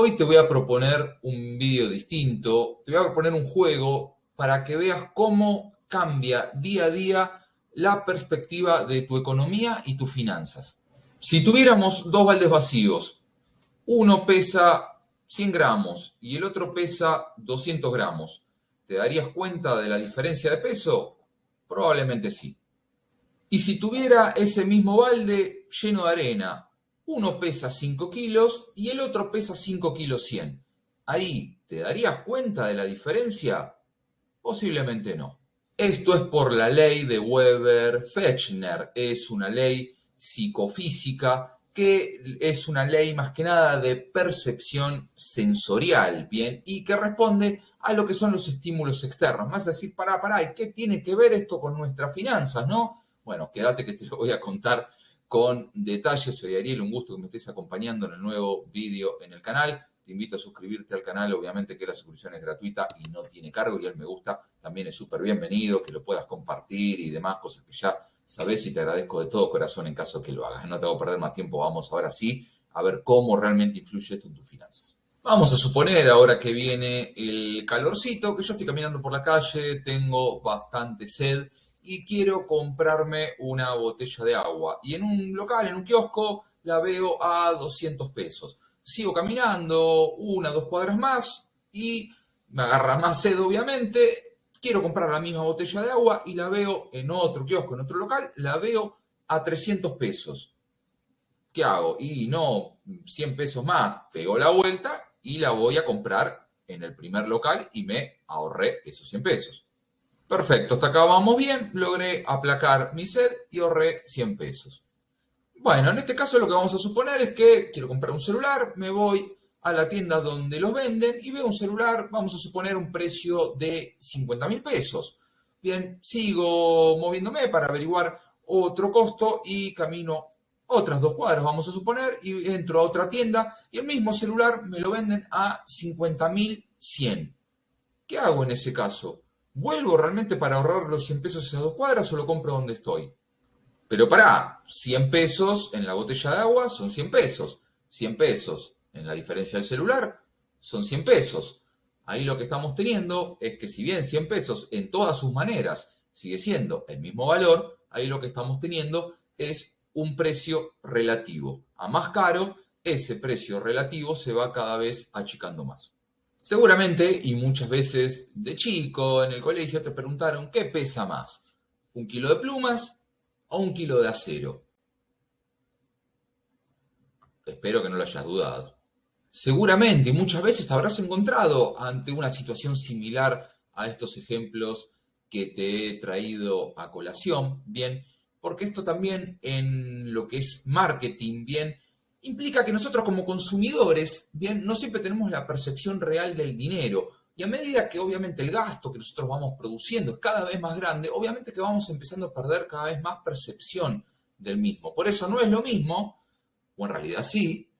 Hoy te voy a proponer un vídeo distinto, te voy a proponer un juego para que veas cómo cambia día a día la perspectiva de tu economía y tus finanzas. Si tuviéramos dos baldes vacíos, uno pesa 100 gramos y el otro pesa 200 gramos, ¿te darías cuenta de la diferencia de peso? Probablemente sí. Y si tuviera ese mismo balde lleno de arena, uno pesa 5 kilos y el otro pesa 5 kilos 100. Ahí, ¿te darías cuenta de la diferencia? Posiblemente no. Esto es por la ley de Weber-Fechner. Es una ley psicofísica que es una ley más que nada de percepción sensorial, ¿bien? Y que responde a lo que son los estímulos externos. Más decir, pará, ¿y qué tiene que ver esto con nuestras finanzas, no? Bueno, quédate que te lo voy a contar con detalle. Soy Ariel, un gusto que me estés acompañando en el nuevo vídeo en el canal. Te invito a suscribirte al canal, obviamente que la suscripción es gratuita y no tiene cargo, y el me gusta también es súper bienvenido, que lo puedas compartir y demás, cosas que ya sabes, y te agradezco de todo corazón en caso que lo hagas. No te hago perder más tiempo, vamos ahora sí a ver cómo realmente influye esto en tus finanzas. Vamos a suponer, ahora que viene el calorcito, que yo estoy caminando por la calle, tengo bastante sed y quiero comprarme una botella de agua. Y en un local, en un kiosco, la veo a 200 pesos. Sigo caminando 1 o 2 cuadras más y me agarra más sed, obviamente. Quiero comprar la misma botella de agua y la veo en otro kiosco, en otro local, la veo a 300 pesos. ¿Qué hago? Y no, 100 pesos más, pego la vuelta y la voy a comprar en el primer local y me ahorré esos 100 pesos. Perfecto, hasta acá vamos bien, logré aplacar mi sed y ahorré 100 pesos. Bueno, en este caso lo que vamos a suponer es que quiero comprar un celular, me voy a la tienda donde los venden y veo un celular, vamos a suponer un precio de 50.000 pesos. Bien, sigo moviéndome para averiguar otro costo y camino otras 2 cuadras, vamos a suponer, y entro a otra tienda y el mismo celular me lo venden a 50.100. ¿Qué hago en ese caso? ¿Vuelvo realmente para ahorrar los 100 pesos esas 2 cuadras o lo compro donde estoy? Pero pará, 100 pesos en la botella de agua son 100 pesos. 100 pesos en la diferencia del celular son 100 pesos. Ahí lo que estamos teniendo es que si bien 100 pesos en todas sus maneras sigue siendo el mismo valor, ahí lo que estamos teniendo es un precio relativo. A más caro, ese precio relativo se va cada vez achicando más. Seguramente, y muchas veces de chico en el colegio te preguntaron, ¿qué pesa más? ¿1 kilo de plumas o 1 kilo de acero? Espero que no lo hayas dudado. Seguramente, y muchas veces te habrás encontrado ante una situación similar a estos ejemplos que te he traído a colación, bien, porque esto también en lo que es marketing, bien, implica que nosotros como consumidores, bien, no siempre tenemos la percepción real del dinero. Y a medida que obviamente el gasto que nosotros vamos produciendo es cada vez más grande, obviamente que vamos empezando a perder cada vez más percepción del mismo. Por eso no es lo mismo, o en realidad sí,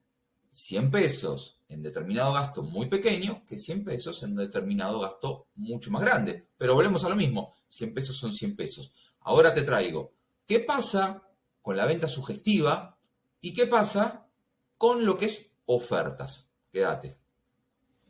100 pesos en determinado gasto muy pequeño que 100 pesos en un determinado gasto mucho más grande. Pero volvemos a lo mismo, 100 pesos son 100 pesos. Ahora te traigo, ¿qué pasa con la venta sugestiva y qué pasa con lo que es ofertas? Quédate.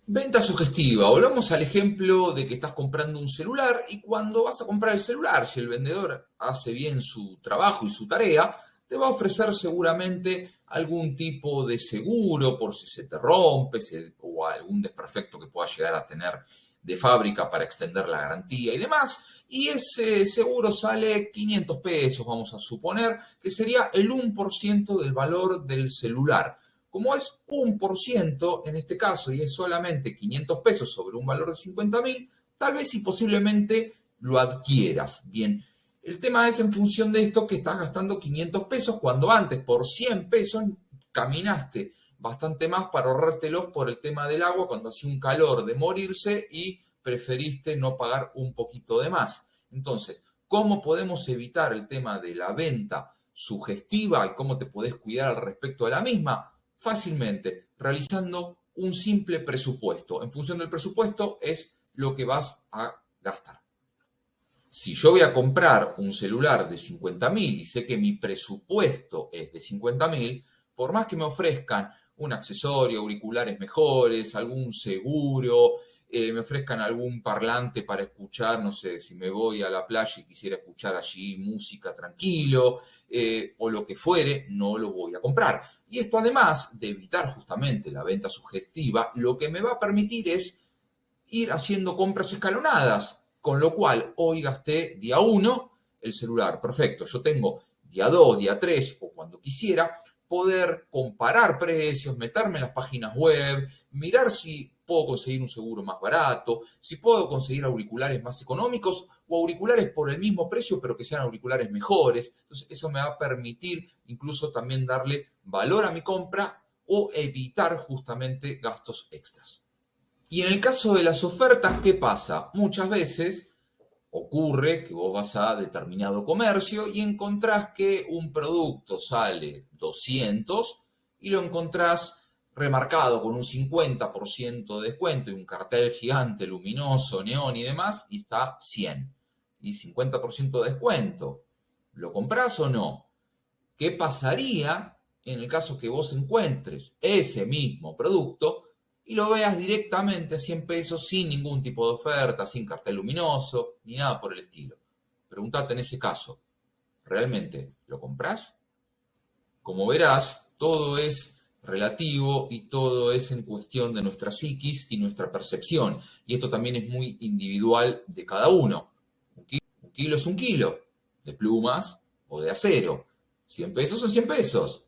Venta sugestiva. Volvamos al ejemplo de que estás comprando un celular y cuando vas a comprar el celular, si el vendedor hace bien su trabajo y su tarea, te va a ofrecer seguramente algún tipo de seguro por si se te rompe o algún desperfecto que pueda llegar a tener de fábrica para extender la garantía y demás. Y ese seguro sale 500 pesos, vamos a suponer, que sería el 1% del valor del celular. Como es 1% en este caso y es solamente 500 pesos sobre un valor de 50.000, tal vez y posiblemente lo adquieras. Bien, el tema es en función de esto que estás gastando 500 pesos cuando antes por 100 pesos caminaste bastante más para ahorrártelos por el tema del agua cuando hacía un calor de morirse y preferiste no pagar un poquito de más. Entonces, ¿cómo podemos evitar el tema de la venta sugestiva y cómo te podés cuidar al respecto de la misma? Fácilmente, realizando un simple presupuesto. En función del presupuesto es lo que vas a gastar. Si yo voy a comprar un celular de 50.000 y sé que mi presupuesto es de 50.000, por más que me ofrezcan un accesorio, auriculares mejores, algún seguro, me ofrezcan algún parlante para escuchar, no sé, si me voy a la playa y quisiera escuchar allí música tranquilo, o lo que fuere, no lo voy a comprar. Y esto, además de evitar justamente la venta sugestiva, lo que me va a permitir es ir haciendo compras escalonadas, con lo cual hoy gasté día 1 el celular, perfecto, yo tengo día 2, día 3 o cuando quisiera poder comparar precios, meterme en las páginas web, mirar si puedo conseguir un seguro más barato, si puedo conseguir auriculares más económicos o auriculares por el mismo precio pero que sean auriculares mejores. Entonces eso me va a permitir incluso también darle valor a mi compra o evitar justamente gastos extras. Y en el caso de las ofertas, ¿qué pasa? Muchas veces ocurre que vos vas a determinado comercio y encontrás que un producto sale 200 y lo encontrás remarcado con un 50% de descuento y un cartel gigante, luminoso, neón y demás, y está 100. Y 50% de descuento. ¿Lo comprás o no? ¿Qué pasaría en el caso que vos encuentres ese mismo producto y lo veas directamente a 100 pesos sin ningún tipo de oferta, sin cartel luminoso, ni nada por el estilo? Preguntate en ese caso, ¿realmente lo comprás? Como verás, todo es relativo y todo es en cuestión de nuestra psiquis y nuestra percepción. Y esto también es muy individual de cada uno. Un kilo es un kilo, de plumas o de acero. 100 pesos son 100 pesos.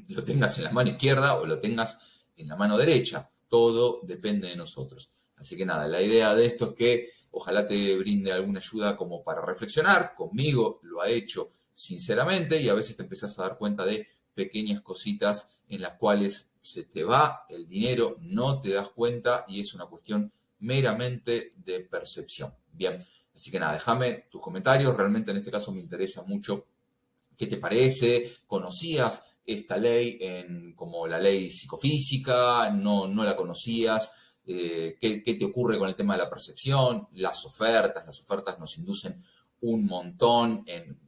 Lo tengas en la mano izquierda o lo tengas en la mano derecha. Todo depende de nosotros. Así que nada, la idea de esto es que ojalá te brinde alguna ayuda como para reflexionar. Conmigo lo ha hecho sinceramente y a veces te empezás a dar cuenta de pequeñas cositas en las cuales se te va el dinero, no te das cuenta y es una cuestión meramente de percepción. Bien, así que nada, déjame tus comentarios. Realmente en este caso me interesa mucho qué te parece. ¿Conocías esta ley como la ley psicofísica? ¿No la conocías? ¿Qué te ocurre con el tema de la percepción? Las ofertas nos inducen un montón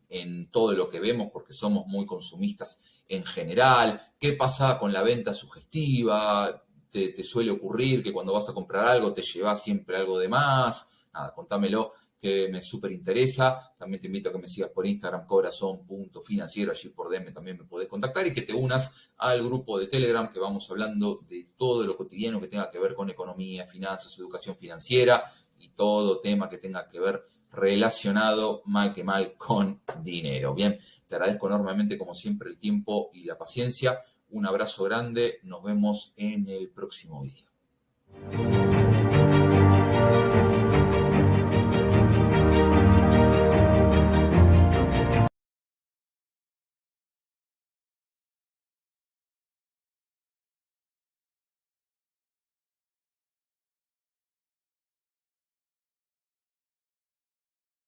en todo lo que vemos porque somos muy consumistas en general. ¿Qué pasa con la venta sugestiva? ¿Te suele ocurrir que cuando vas a comprar algo te llevas siempre algo de más? Nada, contámelo, que me súper interesa. También te invito a que me sigas por Instagram, corazon.financiero, allí por DM también me podés contactar y que te unas al grupo de Telegram que vamos hablando de todo lo cotidiano que tenga que ver con economía, finanzas, educación financiera y todo tema que tenga que ver relacionado mal que mal con dinero. Bien, te agradezco enormemente como siempre el tiempo y la paciencia. Un abrazo grande, nos vemos en el próximo video.